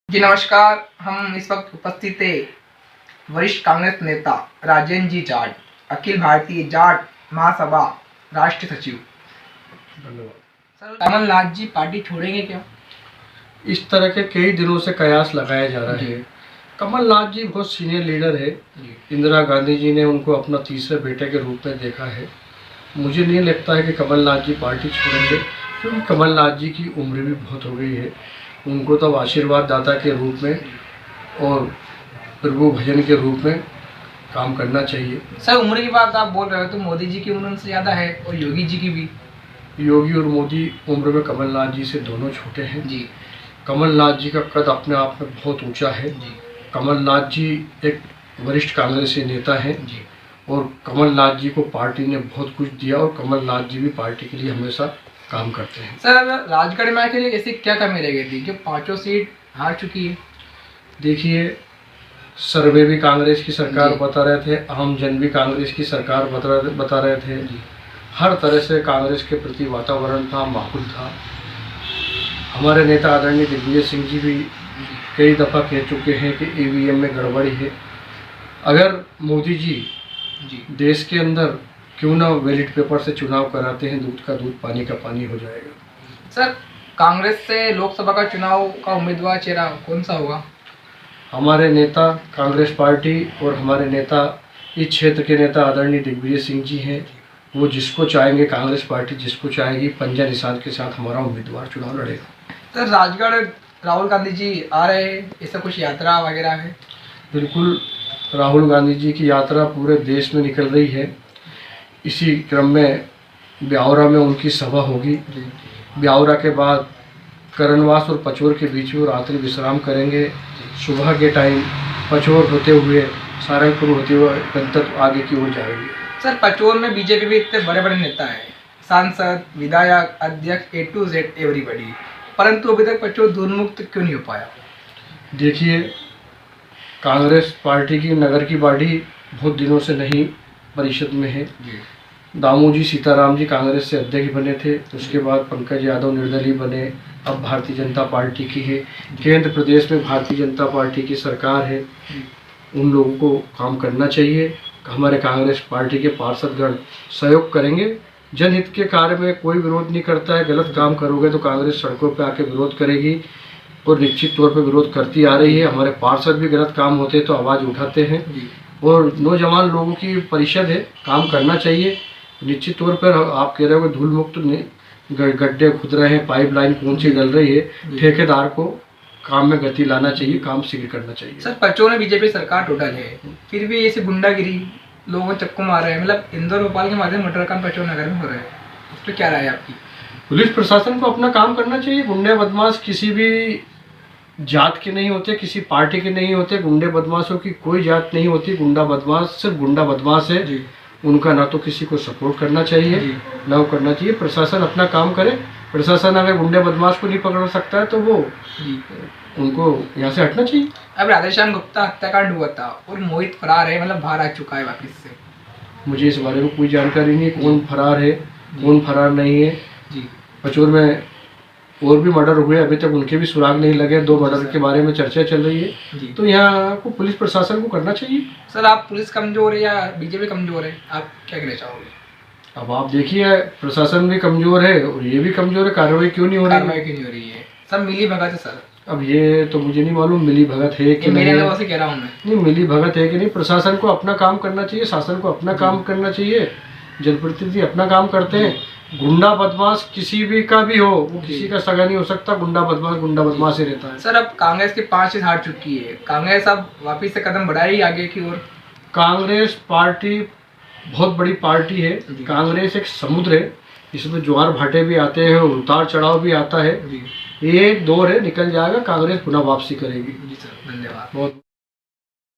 जी नमस्कार। हम इस वक्त उपस्थित है वरिष्ठ कांग्रेस नेता राजेंद्र जी जाट, अखिल भारतीय जाट महासभा राष्ट्रीय सचिव। धन्यवाद सर, कमलनाथ जी पार्टी छोड़ेंगे क्या? इस तरह के कई दिनों से कयास लगाया जा रहा है। कमलनाथ जी बहुत सीनियर लीडर है। इंदिरा गांधी जी ने उनको अपना तीसरे बेटे के रूप में देखा है। मुझे नहीं लगता है कि कमलनाथ जी पार्टी छोड़ेंगे, क्योंकि कमलनाथ जी की उम्र भी बहुत हो गई है। उनको तो आशीर्वाद दाता के रूप में और प्रभु भजन के रूप में काम करना चाहिए। सर, उम्र की बात आप बोल रहे हो तो मोदी जी की उम्र उनसे ज़्यादा है और योगी जी की भी। योगी और मोदी उम्र में कमलनाथ जी से दोनों छोटे हैं जी। कमलनाथ जी का कद अपने आप में बहुत ऊंचा है जी। कमलनाथ जी एक वरिष्ठ कांग्रेसी नेता हैं जी। और कमलनाथ जी को पार्टी ने बहुत कुछ दिया और कमलनाथ जी भी पार्टी के लिए हमेशा काम करते हैं। सर, राजगढ़ में के लिए ऐसी क्या कमी रह गई थी जो 5 सीट हार चुकी है? देखिए, सर्वे भी कांग्रेस की सरकार बता रहे थे, आम जन भी कांग्रेस की सरकार बता रहे थे। हर तरह से कांग्रेस के प्रति वातावरण था, माहौल था। हमारे नेता आदरणीय दिग्विजय सिंह जी भी कई दफ़ा कह चुके हैं कि ईवीएम में गड़बड़ी है। अगर मोदी जी देश के अंदर क्यों ना बैलेट पेपर से चुनाव कराते हैं, दूध का दूध पानी का पानी हो जाएगा। सर, कांग्रेस से लोकसभा का चुनाव का उम्मीदवार चेहरा कौन सा होगा? हमारे नेता कांग्रेस पार्टी और हमारे नेता इस क्षेत्र के नेता आदरणीय दिग्विजय सिंह जी हैं। वो जिसको चाहेंगे, कांग्रेस पार्टी जिसको चाहेगी, पंजा निशान के साथ हमारा उम्मीदवार चुनाव लड़ेगा। सर, राजगढ़ राहुल गांधी जी आ रहे हैं, ऐसा कुछ यात्रा वगैरह है? बिल्कुल, राहुल गांधी जी की यात्रा पूरे देश में निकल रही है। इसी क्रम में ब्यावरा में उनकी सभा होगी। ब्यावरा के बाद करनवास और पचोर के बीच में रात्रि विश्राम करेंगे। सुबह के टाइम पचोर होते हुए सारंगपुर होते हुए गंतव्य आगे की ओर जाएंगे। सर, पचोर में बीजेपी भी इतने बड़े बड़े नेता हैं, सांसद, विधायक, अध्यक्ष, A to Z एवरीबॉडी, परंतु अभी तक पचोर दूरमुक्त क्यों नहीं हो पाया? देखिए, कांग्रेस पार्टी की नगर की बॉडी बहुत दिनों से नहीं परिषद में है। दामोजी सीताराम जी कांग्रेस से अध्यक्ष बने थे, उसके बाद पंकज यादव निर्दलीय बने, अब भारतीय जनता पार्टी की है। केंद्र प्रदेश में भारतीय जनता पार्टी की सरकार है। उन लोगों को काम करना चाहिए। हमारे कांग्रेस पार्टी के पार्षदगण सहयोग करेंगे। जनहित के कार्य में कोई विरोध नहीं करता है। गलत काम करोगे तो कांग्रेस सड़कों पर आके विरोध करेगी और निश्चित तौर पर विरोध करती आ रही है। हमारे पार्षद भी गलत काम होते तो आवाज़ उठाते हैं और नौजवान लोगों की परिषद है, काम करना चाहिए। निश्चित तौर पर आप कह रहे हो धूल मुक्त गड्ढे खुद रहे हैं, पाइपलाइन कौन सी गल रही है, ठेकेदार को काम में गति लाना चाहिए, काम शीघ्र करना चाहिए। सर, पचोर में बीजेपी सरकार टोटल है, फिर भी ऐसी गुंडागिरी, लोगों चक्कू मार रहे हैं, मतलब इंदौर भोपाल के माध्यम मटर काम पचोर नगर में हो रहा है, उस पर क्या राय है आपकी? पुलिस प्रशासन को अपना काम करना चाहिए। गुंडे बदमाश किसी भी जात के नहीं होते, किसी पार्टी के नहीं होते। गुंडे बदमाशों की कोई जात नहीं होती। गुंडा बदमाश सिर्फ गुंडा बदमाश है। उनका ना तो किसी को सपोर्ट करना चाहिए ना वो करना चाहिए। प्रशासन अपना काम करे। प्रशासन अगर गुंडे बदमाश को नहीं पकड़ सकता है तो वो उनको यहाँ से हटना चाहिए। अब राधेश्याम गुप्ता हत्याकांड हुआ था और मोहित फरार है, मतलब बाहर आ चुका है वापिस से। मुझे इस बारे में कोई जानकारी नहीं, कौन फरार है कौन फरार नहीं है। पचोर में और भी मर्डर हुए, अभी तक उनके भी सुराग नहीं लगे। 2 मर्डर के बारे में चर्चा चल रही है, तो यहाँ को पुलिस प्रशासन को करना चाहिए। सर, आप पुलिस कमजोर है या बीजेपी कमजोर है, आप क्या कहना चाहोगे? अब आप देखिए, प्रशासन भी कमजोर है और ये भी कमजोर है। कार्रवाई क्यों नहीं हो रही है? सब मिली भगत है सर। अब ये तो मुझे नहीं मालूम मिली भगत है कि नहीं। मेरे से कह रहा हूँ मैं, नहीं मिली भगत है कि नहीं। प्रशासन को अपना काम करना चाहिए, शासन को अपना काम करना चाहिए। जनप्रतिनिधि अपना काम करते हैं। गुंडा बदमाश किसी भी का भी हो, वो किसी का सगा नहीं हो सकता। गुंडा बदमाश ही रहता है। सर, अब कांग्रेस की 5 सीट हार चुकी है, कांग्रेस अब वापिस से कदम बढ़ाएगी आगे की ओर? कांग्रेस पार्टी बहुत बड़ी पार्टी है। कांग्रेस एक समुद्र है, इसमें ज्वार भाटे भी आते हैं, उतार चढ़ाव भी आता है। ये एक दौर है, निकल जाएगा। कांग्रेस पुनः वापसी करेगी। जी सर, धन्यवाद। बहुत